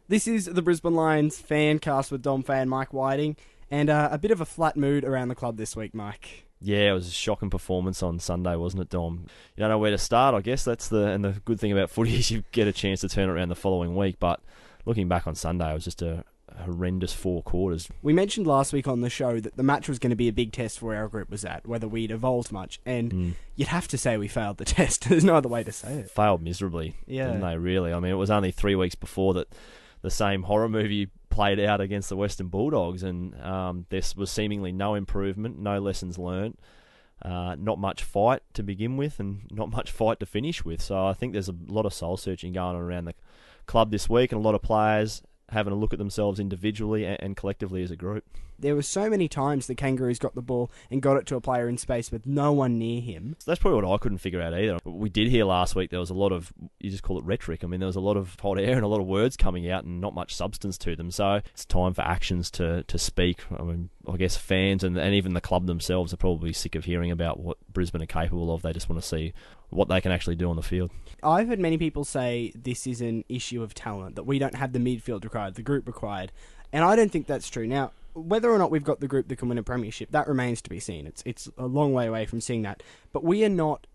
This is the Brisbane Lions Fancast with Dom Fay and Mike Whiting, and a bit of a flat mood around the club this week, Mike. Yeah, it was a shocking performance on Sunday, wasn't it, Dom? You don't know where to start, I guess. The good thing about footy is you get a chance to turn it around the following week. But looking back on Sunday, it was just a horrendous 4 quarters. We mentioned last week on the show that the match was going to be a big test for where our group was at, whether we'd evolved much, and you'd have to say we failed the test. There's no other way to say it. Failed miserably, didn't they, really? I mean, it was only 3 weeks before that the same horror movie played out against the Western Bulldogs, and there was seemingly no improvement, no lessons learnt, not much fight to begin with, and not much fight to finish with. So I think there's a lot of soul-searching going on around the club this week, and a lot of players having a look at themselves individually and collectively as a group. There were so many times the Kangaroos got the ball and got it to a player in space with no one near him. So that's probably what I couldn't figure out either. We did hear last week there was a lot of, you just call it rhetoric. I mean, there was a lot of hot air and a lot of words coming out and not much substance to them. So it's time for actions to speak. I mean, I guess fans and even the club themselves are probably sick of hearing about what Brisbane are capable of. They just want to see what they can actually do on the field. I've heard many people say this is an issue of talent, that we don't have the midfield required, the group required, and I don't think that's true. Now, whether or not we've got the group that can win a premiership, that remains to be seen. It's a long way away from seeing that. But we are not,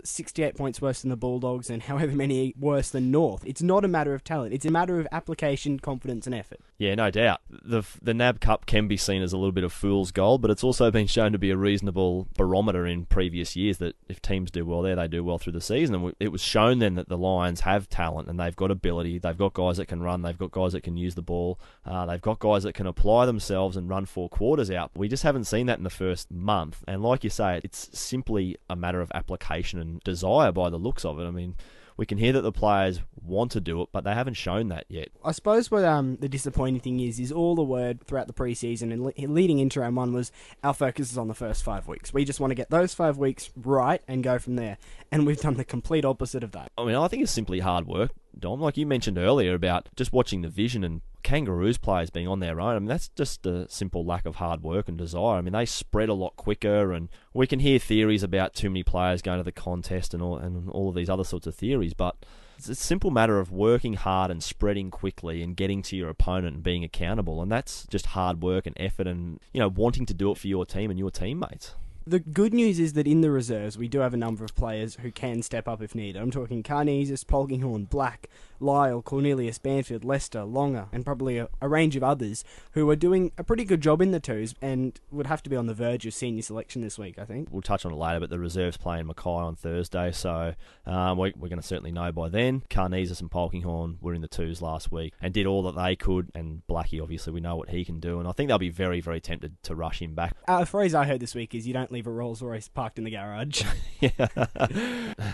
68 points worse than the Bulldogs and however many worse than North. It's not a matter of talent. It's a matter of application, confidence and effort. Yeah, no doubt. The NAB Cup can be seen as a little bit of fool's gold, but it's also been shown to be a reasonable barometer in previous years that if teams do well there, they do well through the season. And it was shown then that the Lions have talent and they've got ability. They've got guys that can run. They've got guys that can use the ball. They've got guys that can apply themselves and run 4 quarters out. We just haven't seen that in the first month. And like you say, it's simply a matter of application and desire by the looks of it. I mean, we can hear that the players want to do it, but they haven't shown that yet. I suppose what the disappointing thing is all the word throughout the pre-season and leading into round 1 was our focus is on the first 5 weeks. We just want to get those 5 weeks right and go from there. And we've done the complete opposite of that. I mean, I think it's simply hard work, Dom. Like you mentioned earlier about just watching the vision and Kangaroos players being on their own. I mean, that's just a simple lack of hard work and desire. I mean, they spread a lot quicker, and we can hear theories about too many players going to the contest and all of these other sorts of theories, but it's a simple matter of working hard and spreading quickly and getting to your opponent and being accountable, and that's just hard work and effort and, wanting to do it for your team and your teammates. The good news is that in the reserves, we do have a number of players who can step up if needed. I'm talking Carnesis, Polkinghorne, Black, Lyle, Cornelius, Banfield, Lester, Longer, and probably a range of others who are doing a pretty good job in the twos and would have to be on the verge of senior selection this week, I think. We'll touch on it later, but the reserves playing Mackay on Thursday, so we're going to certainly know by then. Carnesis and Polkinghorne were in the twos last week and did all that they could, and Blackie, obviously, we know what he can do, and I think they'll be very, very tempted to rush him back. A phrase I heard this week is you don't leave a Rolls Royce parked in the garage. Yeah.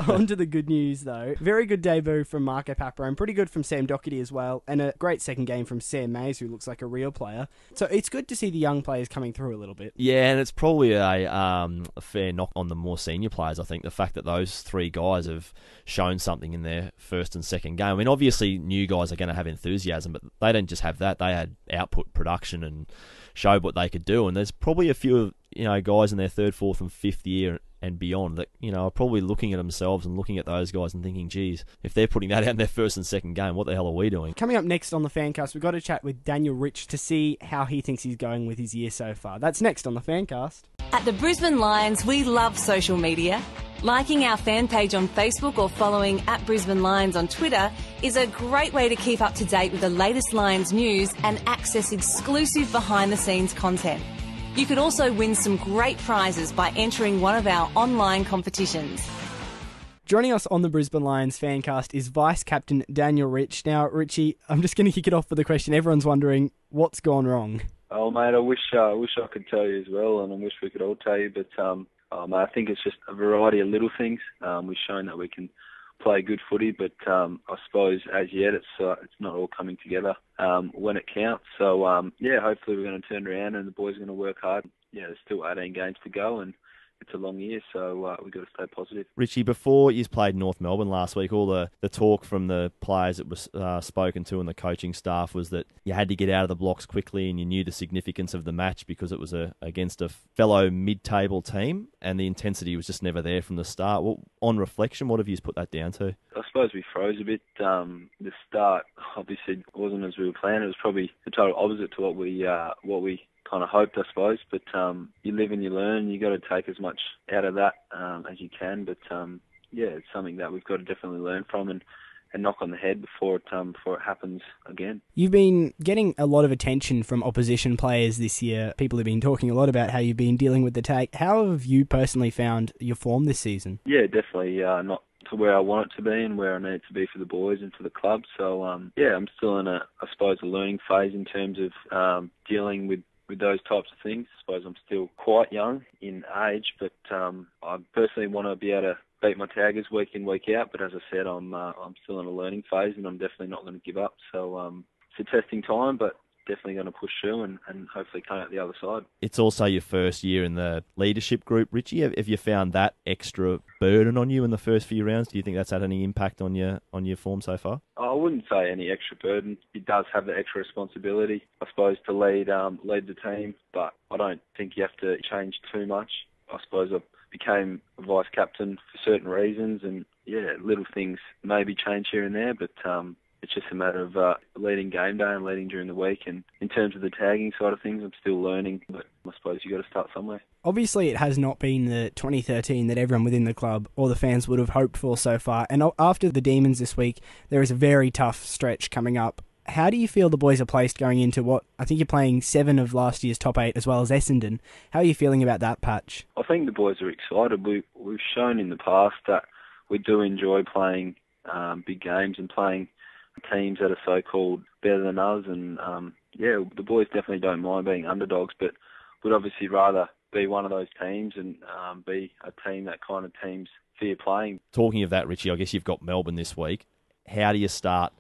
On to the good news, though. Very good debut from Marco Papera, and pretty good from Sam Doherty as well, and a great second game from Sam Mays, who looks like a real player. So it's good to see the young players coming through a little bit. Yeah, and it's probably a fair knock on the more senior players, I think, the fact that those 3 guys have shown something in their first and second game. I mean, obviously, new guys are going to have enthusiasm, but they didn't just have that. They had output, production, and showed what they could do, and there's probably a few guys in their 3rd, 4th and 5th year and beyond that are probably looking at themselves and looking at those guys and thinking, geez, if they're putting that out in their first and second game, what the hell are we doing? Coming up next on the Fancast, we've got to chat with Daniel Rich to see how he thinks he's going with his year so far. That's next on the Fancast. At the Brisbane Lions, we love social media. Liking our fan page on Facebook or following at Brisbane Lions on Twitter is a great way to keep up to date with the latest Lions news and access exclusive behind-the-scenes content. You could also win some great prizes by entering one of our online competitions. Joining us on the Brisbane Lions Fancast is Vice Captain Daniel Rich. Now, Richie, I'm just going to kick it off with a question. Everyone's wondering, what's gone wrong? Oh, mate, I wish I could tell you as well, and I wish we could all tell you, but I think it's just a variety of little things. We've shown that we can play good footy, but I suppose as yet it's not all coming together when it counts. So hopefully we're going to turn around and the boys are going to work hard. Yeah, there's still 18 games to go, and it's a long year, so we've got to stay positive. Richie, before you played North Melbourne last week, all the talk from the players that was spoken to and the coaching staff was that you had to get out of the blocks quickly, and you knew the significance of the match because it was against a fellow mid-table team, and the intensity was just never there from the start. Well, on reflection, what have you put that down to? I suppose we froze a bit. The start obviously wasn't as we were planning. It was probably the total opposite to what we kind of hoped, I suppose. But you live and you learn. You got to take as much out of that as you can. But it's something that we've got to definitely learn from and knock on the head before it happens again. You've been getting a lot of attention from opposition players this year. People have been talking a lot about how you've been dealing with the take. How have you personally found your form this season? Yeah, definitely not to where I want it to be and where I need it to be for the boys and for the club. So I'm still in a learning phase in terms of dealing with those types of things. I suppose I'm still quite young in age, but I personally want to be able to beat my taggers week in, week out. But as I said, I'm still in a learning phase, and I'm definitely not going to give up. So it's a testing time, but definitely going to push through and hopefully come out the other side. It's also your first year in the leadership group, Richie. Have you found that extra burden on you in the first few rounds? Do you think that's had any impact on your form so far? I wouldn't say any extra burden. It does have the extra responsibility, I suppose, to lead the team, but I don't think you have to change too much. I suppose I became a vice captain for certain reasons, and little things maybe change here and there, but it's just a matter of leading game day and leading during the week. And in terms of the tagging side of things, I'm still learning, but I suppose you've got to start somewhere. Obviously, it has not been the 2013 that everyone within the club or the fans would have hoped for so far. And after the Demons this week, there is a very tough stretch coming up. How do you feel the boys are placed going into what, I think you're playing 7 of last year's top 8 as well as Essendon. How are you feeling about that patch? I think the boys are excited. We've shown in the past that we do enjoy playing big games and playing teams that are so-called better than us, and the boys definitely don't mind being underdogs, but would obviously rather be one of those teams and be a team that kind of teams fear playing. Talking of that, Richie, I guess you've got Melbourne this week. How do you start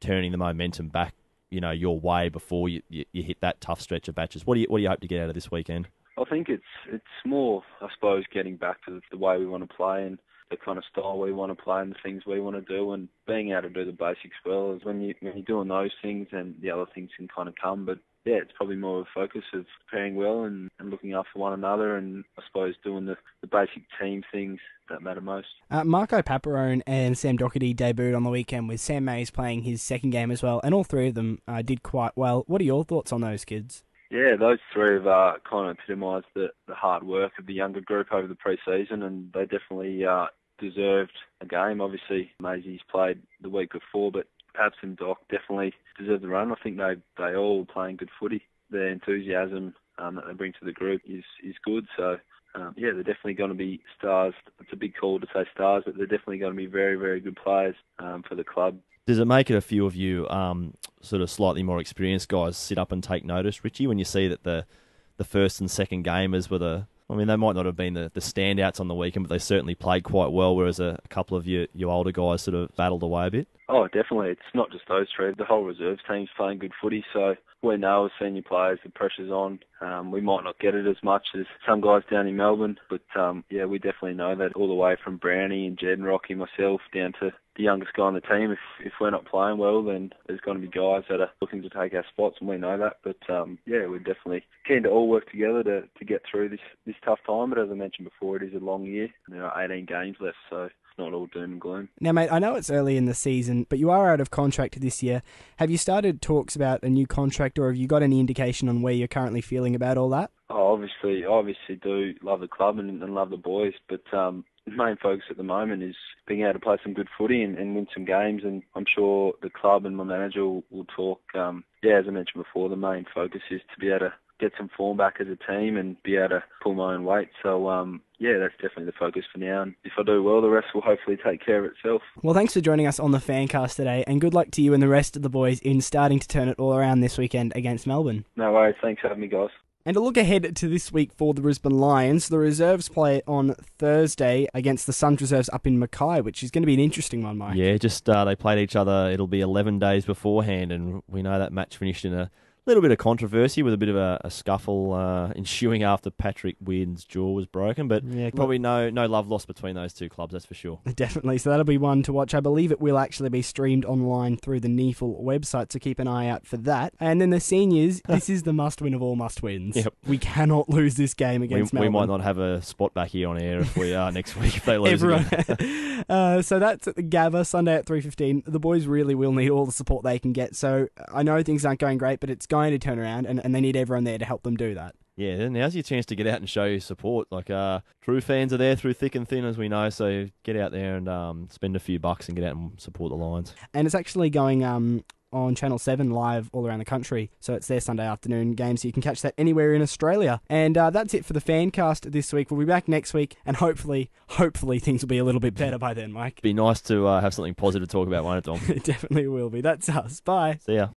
turning the momentum back, your way before you hit that tough stretch of matches? What do you hope to get out of this weekend? I think it's more, I suppose, getting back to the way we want to play and the kind of style we want to play and the things we want to do, and being able to do the basics well. Is when you're doing those things, and the other things can kind of come. But it's probably more of a focus of preparing well and looking after one another, and I suppose doing the basic team things that matter most. Marco Paparone and Sam Doherty debuted on the weekend, with Sam Mays playing his second game as well, and all three of them did quite well. What are your thoughts on those kids? Yeah, those three have kind of epitomised the hard work of the younger group over the pre-season, and they definitely deserved a game. Obviously, Maisie's played the week before, but Paps and Doc definitely deserve the run. I think they all playing good footy. Their enthusiasm that they bring to the group is good. So, they're definitely going to be stars. It's a big call to say stars, but they're definitely going to be very, very good players for the club. Does it make it a few of you sort of slightly more experienced guys sit up and take notice, Richie, when you see that the first and second gamers were they might not have been the standouts on the weekend, but they certainly played quite well, whereas a couple of you older guys sort of battled away a bit? Oh, definitely. It's not just those three. The whole reserves team's playing good footy, so we know as senior players the pressure's on. We might not get it as much as some guys down in Melbourne, but we definitely know that all the way from Brownie and Jed and Rocky, myself, down to the youngest guy on the team. If we're not playing well, then there's going to be guys that are looking to take our spots, and we know that. But we're definitely keen to all work together to get through this tough time. But as I mentioned before, it is a long year. There are 18 games left, so it's not all doom and gloom. Now, mate, I know it's early in the season, but you are out of contract this year. Have you started talks about a new contract, or have you got any indication on where you're currently feeling about all that? I obviously do love the club and love the boys, but the main focus at the moment is being able to play some good footy and win some games, and I'm sure the club and my manager will talk. As I mentioned before, the main focus is to be able to get some form back as a team and be able to pull my own weight. So, that's definitely the focus for now. And if I do well, the rest will hopefully take care of itself. Well, thanks for joining us on the Fancast today, and good luck to you and the rest of the boys in starting to turn it all around this weekend against Melbourne. No worries. Thanks for having me, guys. And to look ahead to this week for the Brisbane Lions, the reserves play on Thursday against the Suns reserves up in Mackay, which is going to be an interesting one, Mike. Yeah, just they played each other, it'll be 11 days beforehand, and we know that match finished in a little bit of controversy with a bit of a scuffle ensuing after Patrick Weirden's jaw was broken, but probably no love lost between those two clubs, that's for sure. Definitely, so that'll be one to watch. I believe it will actually be streamed online through the NEFL website, so keep an eye out for that. And then the seniors, this is the must-win of all must-wins. Yep. We cannot lose this game against Melbourne. We might not have a spot back here on air if we are next week if they lose again. So that's at the Gabba, Sunday at 3:15. The boys really will need all the support they can get, so I know things aren't going great, but it's going to turn around, and they need everyone there to help them do that. Yeah, now's your chance to get out and show your support. Like, true fans are there through thick and thin, as we know, so get out there and spend a few bucks and get out and support the Lions. And it's actually going on Channel 7 live all around the country, so it's their Sunday afternoon game, so you can catch that anywhere in Australia. And that's it for the Fancast this week. We'll be back next week, and hopefully things will be a little bit better by then, Mike. Be nice to have something positive to talk about, won't it, Dom? It definitely will be. That's us. Bye. See ya.